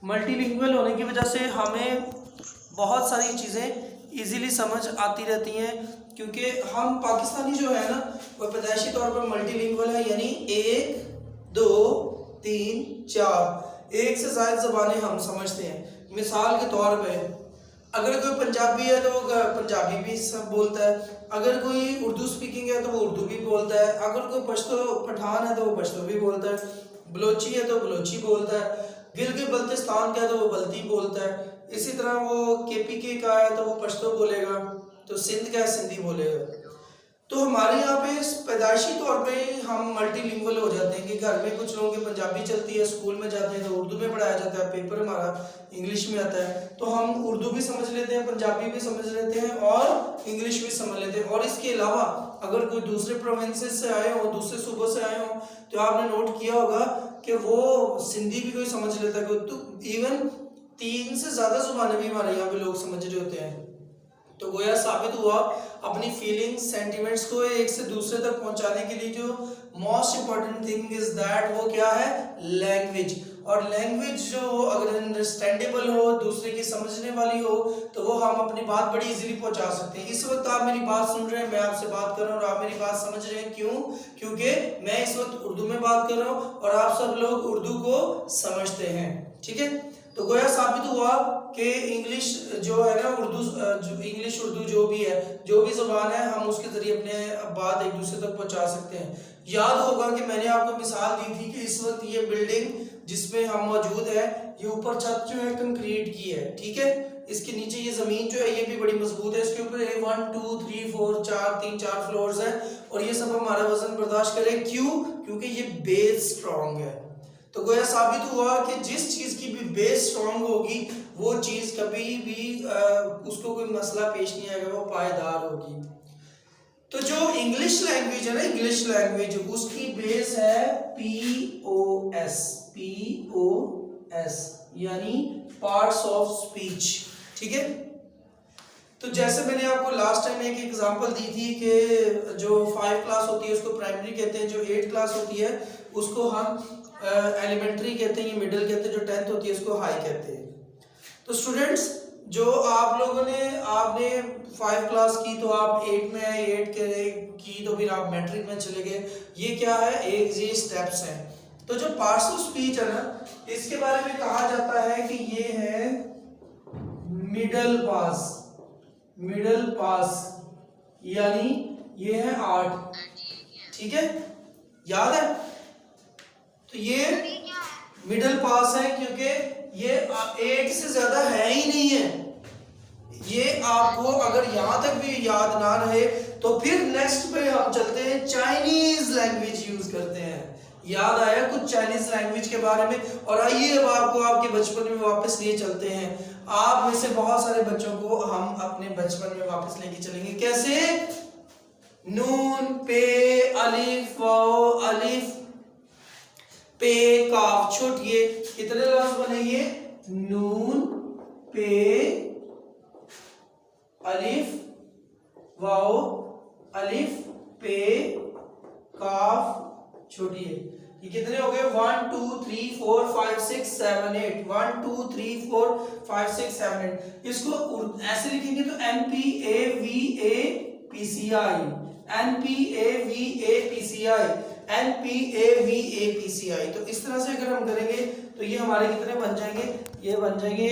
Multilingual होने की वजह से हमें बहुत सारी चीज़ें इजीली समझ आती रहती हैं, क्योंकि हम पाकिस्तानी जो है ना वो पैदाइशी तौर पर मल्टीलिंगुअल है, यानी 1 2 3 4 एक से ज़्यादा ज़बानें हम समझते हैं। मिसाल के तौर पे अगर कोई पंजाबी है तो वो पंजाबी भी सब बोलता है, अगर कोई उर्दू स्पीकिंग है तो वो उर्दू भी बोलता है, अगर कोई पश्तो पठान है तो वो पश्तो भी बोलता है, बलोची है तो बलोची बोलता है, गिलगित बल्तिस्तान का है तो वो बल्ती बोलता है, इसी तरह वो केपीके का है तो वो पश्तो बोलेगा, तो सिंध का है सिंधी बोलेगा। तो हमारे यहाँ पे पैदाइशी तौर पे हम मल्टीलिंगुअल हो जाते हैं कि घर में कुछ लोगों की पंजाबी चलती है, स्कूल में जाते हैं तो उर्दू में पढ़ाया जाता है, पेपर हमारा इंग्लिश में आता है, तो हम उर्दू भी समझ लेते हैं, पंजाबी भी समझ लेते हैं और इंग्लिश भी समझ लेते हैं। और इसके अलावा अगर कोई दूसरे प्रोविंसेस से आए हो, दूसरे सूबों से आए हो, तो आपने नोट किया होगा कि वो सिंधी भी कोई समझ लेता है, तो इवन 3 से ज़्यादा जुबानें भी हमारे यहाँ पे लोग समझ रहे होते हैं। तो गोया साबित हुआ अपनी फीलिंग्स सेंटिमेंट्स को एक से दूसरे तक पहुंचाने के लिए जो most important thing is that वो क्या है, लैंग्वेज। और लैंग्वेज जो अगर अंडरस्टैंडेबल हो, दूसरे की समझने वाली हो, तो वो हम अपनी बात बड़ी इजीली पहुंचा सकते हैं। इस वक्त आप मेरी बात सुन रहे हैं, मैं आपसे बात कर रहा हूँ और आप मेरी बात समझ रहे हैं, क्यों? क्योंकि मैं इस वक्त उर्दू में बात कर रहा हूँ और आप सब लोग उर्दू को समझते हैं। ठीक है, तो गोया साबित हुआ कि इंग्लिश जो है ना, इंग्लिश उर्दू जो भी है, जो भी ज़बान है, हम उसके ज़रिए अपने बात एक दूसरे तक पहुंचा सकते हैं। याद होगा कि मैंने आपको मिसाल दी थी कि इस वक्त ये बिल्डिंग जिसमें हम मौजूद है, ये ऊपर छत जो है कंक्रीट की है, ठीक है, इसके नीचे ये ज़मीन जो है ये भी बड़ी मजबूत है, इसके ऊपर 1 2 3 4 4 फ्लोर्स है और ये सब हमारा वजन बर्दाश्त करे। क्यों? क्योंकि ये बेस स्ट्रॉन्ग है। तो गोया साबित हुआ कि जिस चीज की भी बेस स्ट्रॉन्ग होगी वो चीज कभी भी उसको कोई मसला पेश नहीं आएगा, वो पायदार होगी। तो जो इंग्लिश लैंग्वेज है ना, इंग्लिश लैंग्वेज, उसकी बेस है POS, यानी पार्ट्स ऑफ स्पीच। ठीक है, तो जैसे मैंने आपको लास्ट टाइम एक एग्जांपल दी थी कि जो 5 क्लास होती है उसको प्राइमरी कहते हैं, जो 8 क्लास होती है उसको हम एलिमेंट्री कहते हैं, ये मिडिल कहते हैं, जो 10th होती है उसको हाई कहते हैं। तो स्टूडेंट्स, जो आप लोगों ने आपने 5 क्लास की तो आप 8 में 8 की तो फिर आप मैट्रिक में चले गए, ये क्या है, एक ये स्टेप्स हैं। तो जो पार्ट्स ऑफ स्पीच है ना, इसके बारे में कहा जाता है कि ये है मिडल पास, यानी ये है 8। ठीक है, याद है? तो ये मिडल पास है क्योंकि ये 8 से ज्यादा है ही नहीं है। ये आपको अगर यहां तक भी याद ना रहे तो फिर नेक्स्ट पे हम चलते हैं, चाइनीज लैंग्वेज यूज करते हैं। याद आया कुछ चाइनीज लैंग्वेज के बारे में? और आइए अब आपको आपके बचपन में वापस लिए चलते हैं। आप में से बहुत सारे बच्चों को हम अपने बचपन में वापस लेके चलेंगे। कैसे? नून पे अलिफ वाओ, अलिफ पे काफ छोट, ये कितने लफ्ज बनेंगे? नून पे अलिफ वाओ, अलिफ पे काफ छोटी है। ये कितने हो गए? 1 2 3 4 5 6 7 8, 1 2 3 4 5 6 7 8। इसको ऐसे लिखेंगे तो NPAVAPCI, NPAVAPCI। तो इस तरह से अगर हम करेंगे तो ये हमारे कितने बन जाएंगे? ये बन जाएंगे